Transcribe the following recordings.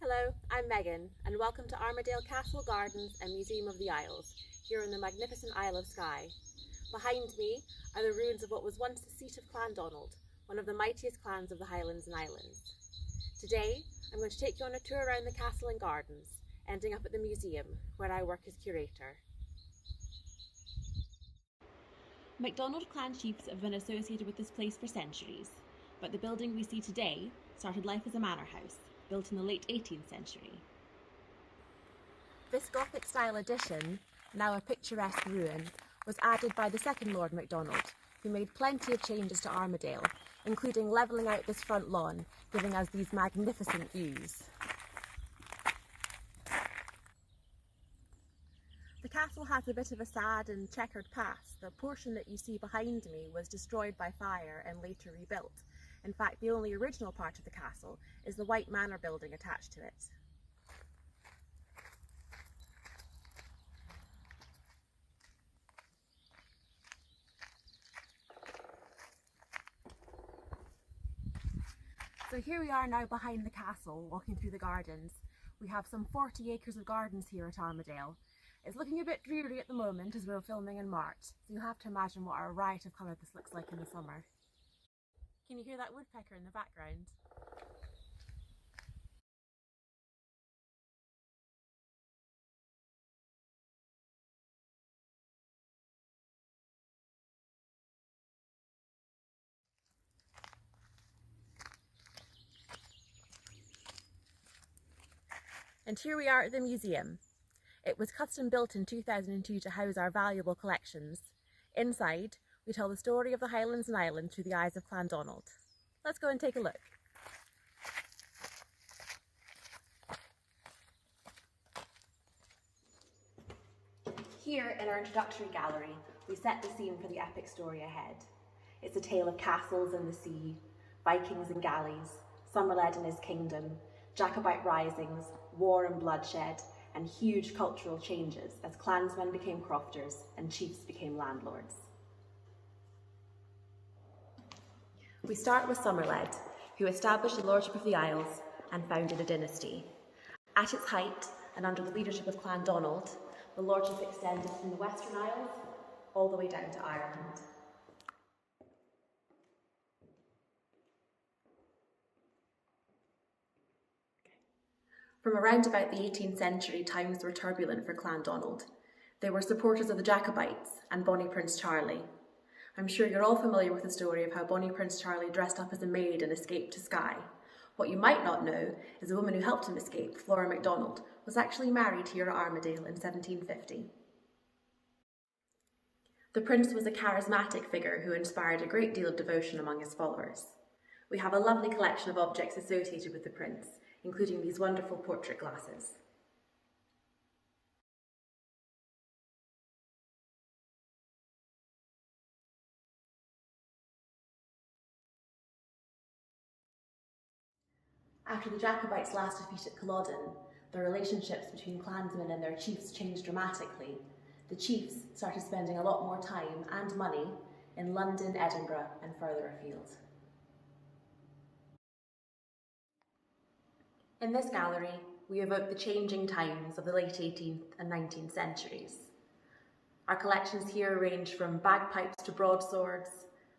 Hello, I'm Meghann, and welcome to Armadale Castle Gardens and Museum of the Isles, here on the magnificent Isle of Skye. Behind me are the ruins of what was once the seat of Clan Donald, one of the mightiest clans of the Highlands and Islands. Today, I'm going to take you on a tour around the castle and gardens, ending up at the museum, where I work as curator. MacDonald clan chiefs have been associated with this place for centuries, but the building we see today started life as a manor house, built in the late 18th century. This Gothic-style addition, now a picturesque ruin, was added by the second Lord MacDonald, who made plenty of changes to Armadale, including levelling out this front lawn, giving us these magnificent views. The castle has a bit of a sad and checkered past. The portion that you see behind me was destroyed by fire and later rebuilt. In fact, the only original part of the castle is the White Manor building attached to it. So here we are now behind the castle, walking through the gardens. We have some 40 acres of gardens here at Armadale. It's looking a bit dreary at the moment as we're filming in March, so you have to imagine what a riot of colour this looks like in the summer. Can you hear that woodpecker in the background? And here we are at the museum. It was custom built in 2002 to house our valuable collections. Inside, we tell the story of the Highlands and Islands through the eyes of Clan Donald. Let's go and take a look. Here in our introductory gallery, we set the scene for the epic story ahead. It's a tale of castles and the sea, Vikings and galleys, Somerled and his kingdom, Jacobite risings, war and bloodshed, and huge cultural changes as clansmen became crofters and chiefs became landlords. We start with Somerled, who established the Lordship of the Isles and founded a dynasty. At its height, and under the leadership of Clan Donald, the lordship extended from the Western Isles all the way down to Ireland. From around about the 18th century, times were turbulent for Clan Donald. They were supporters of the Jacobites and Bonnie Prince Charlie. I'm sure you're all familiar with the story of how Bonnie Prince Charlie dressed up as a maid and escaped to Skye. What you might not know is the woman who helped him escape, Flora MacDonald, was actually married here at Armadale in 1750. The prince was a charismatic figure who inspired a great deal of devotion among his followers. We have a lovely collection of objects associated with the prince, including these wonderful portrait glasses. After the Jacobites' last defeat at Culloden, the relationships between clansmen and their chiefs changed dramatically. The chiefs started spending a lot more time and money in London, Edinburgh, and further afield. In this gallery, we evoke the changing times of the late 18th and 19th centuries. Our collections here range from bagpipes to broadswords,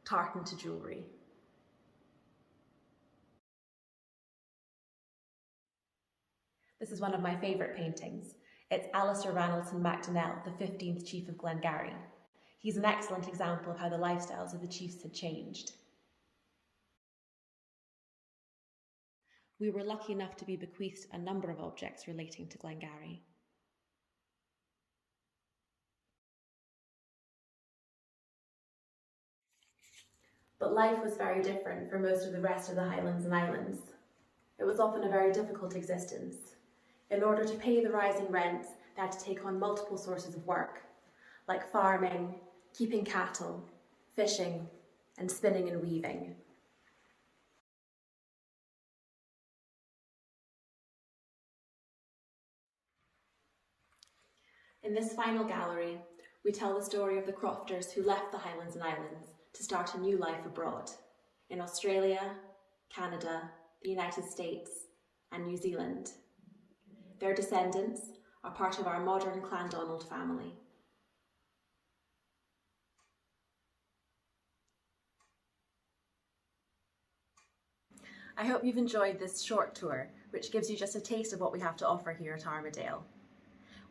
tartan to jewellery. This is one of my favourite paintings. It's Alistair Ranaldson MacDonnell, the 15th Chief of Glengarry. He's an excellent example of how the lifestyles of the chiefs had changed. We were lucky enough to be bequeathed a number of objects relating to Glengarry. But life was very different for most of the rest of the Highlands and Islands. It was often a very difficult existence. In order to pay the rising rents, they had to take on multiple sources of work, like farming, keeping cattle, fishing, and spinning and weaving. In this final gallery, we tell the story of the crofters who left the Highlands and Islands to start a new life abroad, in Australia, Canada, the United States, and New Zealand. Their descendants are part of our modern Clandonald family. I hope you've enjoyed this short tour, which gives you just a taste of what we have to offer here at Armadale.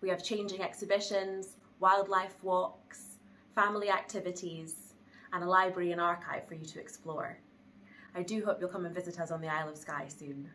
We have changing exhibitions, wildlife walks, family activities, and a library and archive for you to explore. I do hope you'll come and visit us on the Isle of Skye soon.